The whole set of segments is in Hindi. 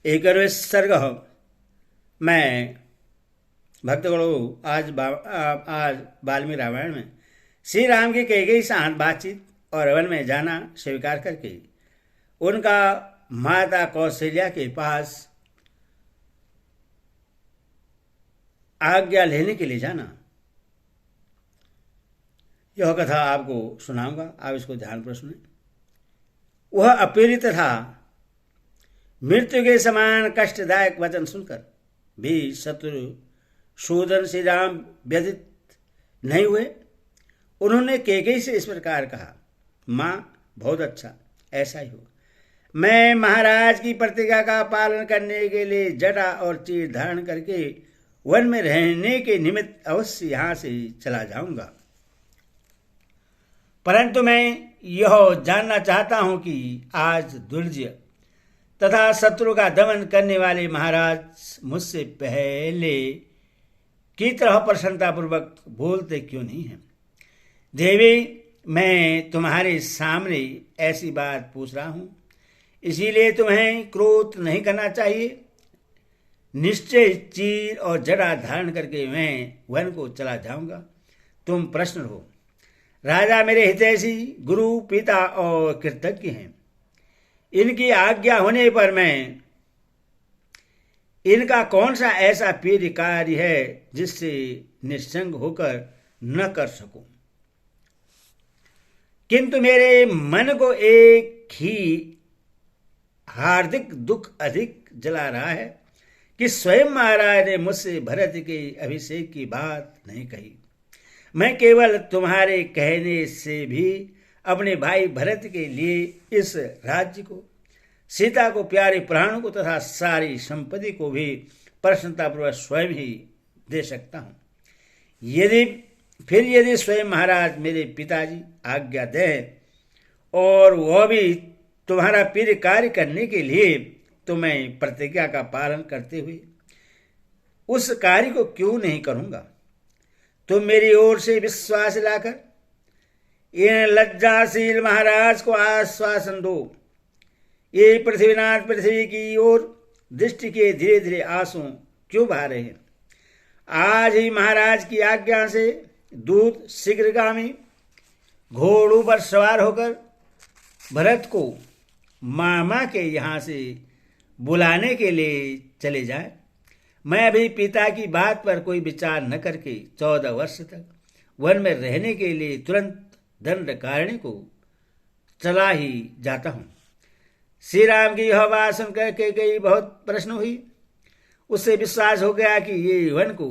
एकरवे सर्ग मैं भक्तगणों आज वाल्मीकि रामायण में श्री राम की कैकेयी साथ बातचीत और वन में जाना स्वीकार करके उनका माता कौशल्या के पास आज्ञा लेने के लिए जाना, यह कथा आपको सुनाऊंगा। आप इसको ध्यानपूर्वक सुने। वह अपीड़ित था। मृत्यु के समान कष्टदायक वचन सुनकर भी शत्रुसूदन श्री राम व्यथित नहीं हुए। उन्होंने कैकेयी से इस प्रकार कहा, माँ बहुत अच्छा, ऐसा ही हो। मैं महाराज की प्रतिज्ञा का पालन करने के लिए जटा और तीर धारण करके वन में रहने के निमित्त अवश्य यहाँ से चला जाऊंगा, परंतु मैं यह जानना चाहता हूं कि आज दुर्जय तथा शत्रु का दमन करने वाले महाराज मुझसे पहले की तरह प्रसन्नतापूर्वक बोलते क्यों नहीं हैं। देवी, मैं तुम्हारे सामने ऐसी बात पूछ रहा हूं, इसीलिए तुम्हें क्रोध नहीं करना चाहिए। निश्चय चीर और जड़ा धारण करके मैं वन को चला जाऊंगा। तुम प्रश्न हो, राजा मेरे हितैषी, गुरु, पिता और कृतज्ञ हैं। इनकी आज्ञा होने पर मैं इनका कौन सा ऐसा प्रिय कार्य है जिससे निस्संग होकर न कर सकूं। किंतु मेरे मन को एक ही हार्दिक दुख अधिक जला रहा है कि स्वयं महाराज ने मुझसे भरत के अभिषेक की बात नहीं कही। मैं केवल तुम्हारे कहने से भी अपने भाई भरत के लिए इस राज्य को, सीता को, प्यारे प्राणों को तथा सारी संपत्ति को भी प्रसन्नतापूर्वक स्वयं ही दे सकता हूँ। यदि स्वयं महाराज मेरे पिताजी आज्ञा दें और वह भी तुम्हारा प्रिय कार्य करने के लिए, तो मैं प्रतिज्ञा का पालन करते हुए उस कार्य को क्यों नहीं करूँगा। तुम मेरी ओर से विश्वास लाकर इन लज्जाशील महाराज को आश्वासन दो। ये पृथ्वीनाथ पृथ्वी की ओर दृष्टि के धीरे धीरे आंसू क्यों बहा रहे हैं। आज ही महाराज की आज्ञा से दूत शीघ्रगामी घोड़ों पर सवार होकर भरत को मामा के यहाँ से बुलाने के लिए चले जाए। मैं अभी पिता की बात पर कोई विचार न करके 14 वर्ष तक वन में रहने के लिए तुरंत दंडकारण्य को चला ही जाता हूँ। श्री राम की यह बात सुनकर कैकेयी बहुत प्रसन्न हुई। उससे विश्वास हो गया कि ये वन को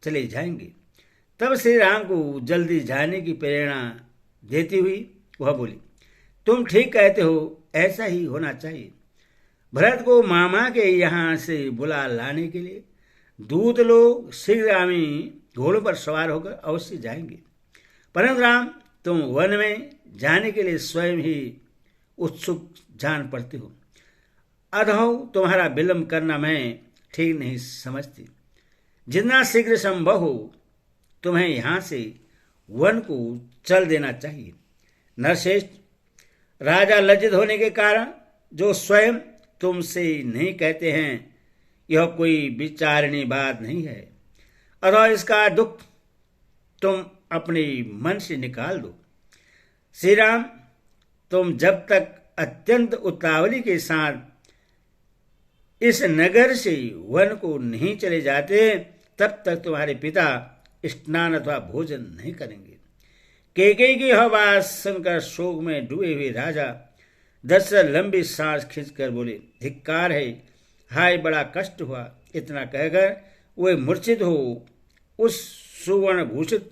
चले जाएंगे। तब श्री राम को जल्दी जाने की प्रेरणा देती हुई वह बोली, तुम ठीक कहते हो, ऐसा ही होना चाहिए। भरत को मामा के यहाँ से बुला लाने के लिए दूत लोग शीघ्रगामी घोड़ों पर सवार होकर अवश्य जाएंगे। परंतु राम, तुम वन में जाने के लिए स्वयं ही उत्सुक जान पड़ते हो, अतः तुम्हारा विलंब करना मैं ठीक नहीं समझती। जितना शीघ्र संभव हो तुम्हें यहाँ से वन को चल देना चाहिए। नरश्रेष्ठ, राजा लज्जित होने के कारण जो स्वयं तुमसे नहीं कहते हैं, यह कोई विचारणीय बात नहीं है, अतः इसका दुख तुम अपने मन से निकाल दो। श्री राम, तुम जब तक अत्यंत उतावली के साथ इस नगर से वन को नहीं चले जाते, तब तक तुम्हारे पिता स्नान अथवा भोजन नहीं करेंगे। कैकेयी की यह बात सुनकर शोक में डूबे हुए राजा दशरथ लंबी सांस खींचकर बोले, धिक्कार है, हाय बड़ा कष्ट हुआ। इतना कहकर वे मूर्छित हो उस सुवर्ण भूषित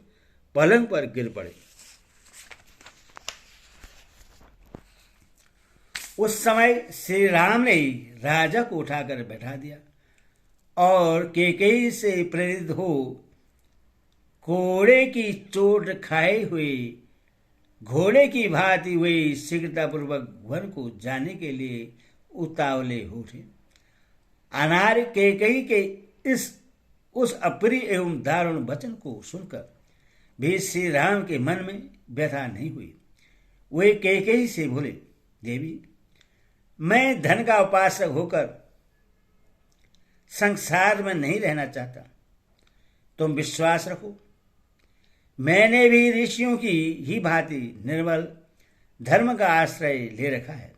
पलंग पर गिर पड़े। उस समय श्री राम ने राजा को उठाकर बैठा दिया और कैकेयी से प्रेरित हो घोड़े की चोट खाए हुए घोड़े की भांति वे शीघ्रतापूर्वक वन को जाने के लिए उतावले हो उठे। अनार कैकेयी के उस अप्रिय एवं दारुण वचन को सुनकर भी श्री राम के मन में व्यथा नहीं हुई। वे कैकेयी से बोले, देवी, मैं धन का उपासक होकर संसार में नहीं रहना चाहता। तुम विश्वास रखो, मैंने भी ऋषियों की ही भांति निर्मल धर्म का आश्रय ले रखा है।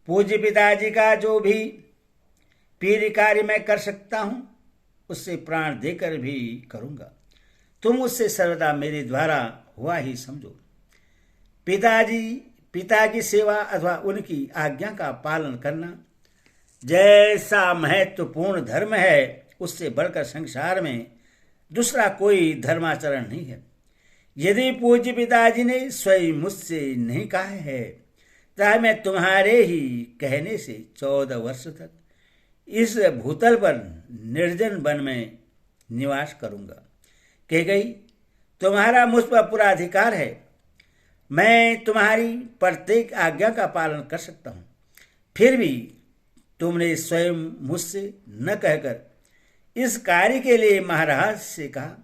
पूज्य पिताजी का जो भी प्रिय कार्य मैं कर सकता हूं, उससे प्राण देकर भी करूंगा। तुम उससे सर्वदा मेरे द्वारा हुआ ही समझो। पिता की सेवा अथवा उनकी आज्ञा का पालन करना जैसा महत्वपूर्ण धर्म है, उससे बढ़कर संसार में दूसरा कोई धर्माचरण नहीं है। यदि पूज्य पिताजी ने स्वयं मुझसे नहीं कहा है, तो मैं तुम्हारे ही कहने से 14 वर्ष तक इस भूतल पर निर्जन वन में निवास करूंगा। कैकेयी, तुम्हारा मुझ पर पूरा अधिकार है। मैं तुम्हारी प्रत्येक आज्ञा का पालन कर सकता हूं। फिर भी तुमने स्वयं मुझसे न कहकर इस कार्य के लिए महाराज से कहा,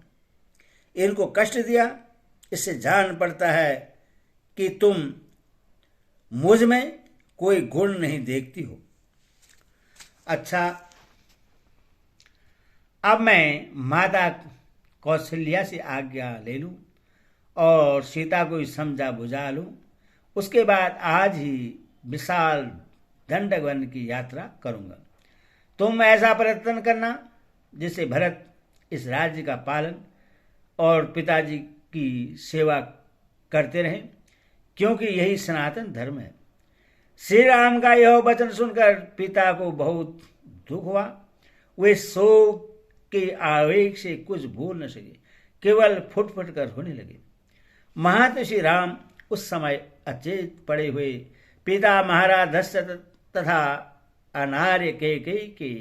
इनको कष्ट दिया। इससे जान पड़ता है कि तुम मुझ में कोई गुण नहीं देखती हो। अच्छा, अब मैं माता कौशल्या से आज्ञा ले लूं और सीता को समझा बुझा लूं। उसके बाद आज ही विशाल दंडक वन की यात्रा करूंगा। तुम ऐसा प्रयत्न करना जिससे भरत इस राज्य का पालन और पिताजी की सेवा करते रहें, क्योंकि यही सनातन धर्म है। श्री राम का यह वचन सुनकर पिता को बहुत दुख हुआ। वे शोक के आवेग से कुछ बोल न सके, केवल फुट फुट कर रोने लगे। महात्मा श्री राम उस समय अचेत पड़े हुए पिता महाराज दशरथ तथा अनार्य कैकेयी के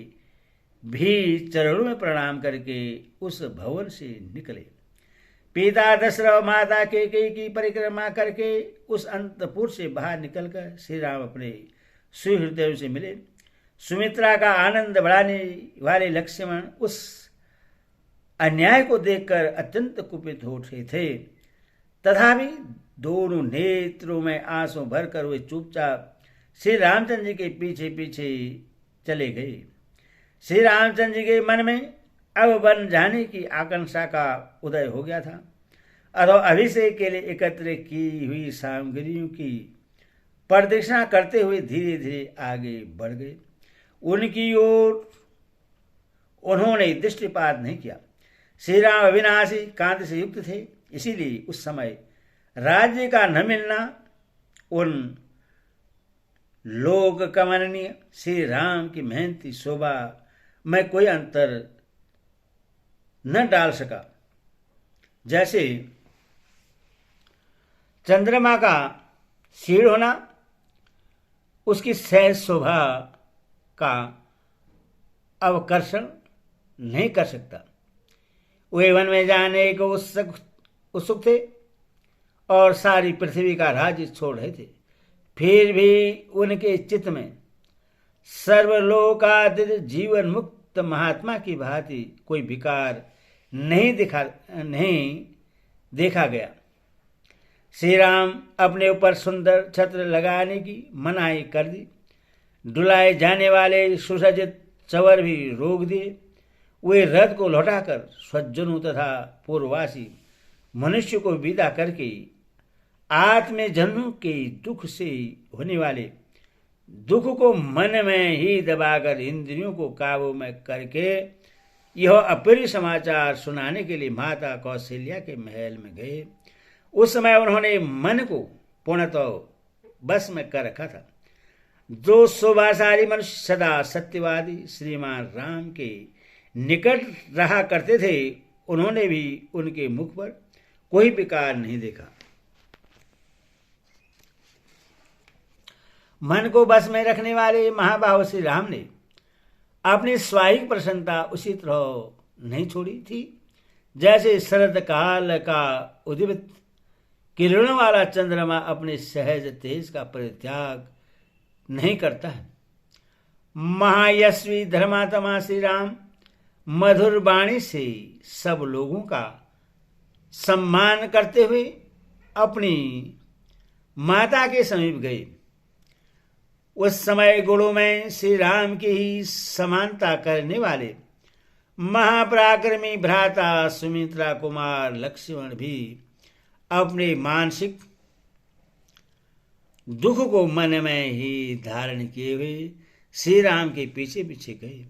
भी चरणों में प्रणाम करके उस भवन से निकले। पिता दशरथ माता कैकेयी की परिक्रमा करके उस अंतपुर से बाहर निकलकर श्री राम अपने सुहृदय से मिले। सुमित्रा का आनंद बढ़ाने वाले लक्ष्मण उस अन्याय को देखकर अत्यंत कुपित हो उठे थे, तथापि दोनों नेत्रों में आंसू भरकर वे चुपचाप श्री रामचंद्र जी के पीछे पीछे चले गए। श्री रामचंद्र जी के मन में अब वन जाने की आकांक्षा का उदय हो गया था। अतः अभिषेक के लिए एकत्र की हुई सामग्रियों की प्रदक्षिणा करते हुए धीरे धीरे आगे बढ़ गए। उनकी ओर उन्होंने दृष्टिपात नहीं किया। श्री राम अविनाशी कांति से युक्त थे, इसीलिए उस समय राज्य का न मिलना उन लोक कमनीय श्री राम की मेहनती शोभा में कोई अंतर न डाल सका। जैसे चंद्रमा का क्षीण होना उसकी सहज शोभा का अवकर्षण नहीं कर सकता। वे वन में जाने को उत्सुक थे और सारी पृथ्वी का राज्य छोड़ रहे थे, फिर भी उनके चित्त में सर्वलोकातीत जीवन मुक्त महात्मा की भांति कोई विकार नहीं देखा गया। श्री राम अपने ऊपर सुंदर छत्र लगाने की मनाही कर दी। डुलाए जाने वाले सुसज्जित चवर भी रोक दिए। वे रथ को लौटाकर स्वजनों तथा पूर्ववासी मनुष्य को विदा करके आत्मजनों के दुख से होने वाले दुख को मन में ही दबाकर इंद्रियों को काबू में करके यह अप्रिय समाचार सुनाने के लिए माता कौशल्या के महल में गए। उस समय उन्होंने मन को पूर्णतः बस में कर रखा था। जो शोभाशाली मनुष्य सदा सत्यवादी श्रीमान राम के निकट रहा करते थे, उन्होंने भी उनके मुख पर कोई विकार नहीं देखा। मन को बस में रखने वाले महाबाहु श्री राम ने अपनी स्वाभाविक प्रसन्नता उसी तरह नहीं छोड़ी थी जैसे शरद काल का उद्दीपित किरणों वाला चंद्रमा अपने सहज तेज का परित्याग नहीं करता है। महायशवी धर्मात्मा श्री राम मधुर वाणी से सब लोगों का सम्मान करते हुए अपनी माता के समीप गए। उस समय गुणों में श्री राम की ही समानता करने वाले महापराक्रमी भ्राता सुमित्रा कुमार लक्ष्मण भी अपने मानसिक दुख को मन में ही धारण किए हुए श्री राम के पीछे पीछे गए।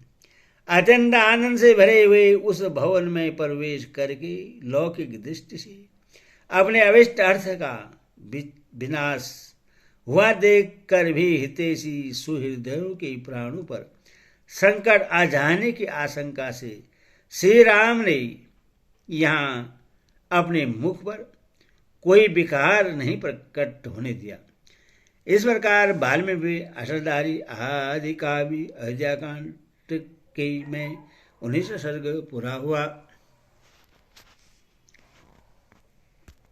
अत्यंत आनंद से भरे हुए उस भवन में प्रवेश करके लौकिक दृष्टि से अपने अविष्ट अर्थ का विनाश हुआ देख कर भी हितैषी सुहृदयों के प्राणों पर संकट आ जाने की आशंका से श्री राम ने यहाँ अपने मुख पर कोई विकार नहीं प्रकट होने दिया। इस प्रकार वाल्मीकि अष्टधारी आदि काव्य अयोध्याकांड के में 19 सर्ग पूरा हुआ।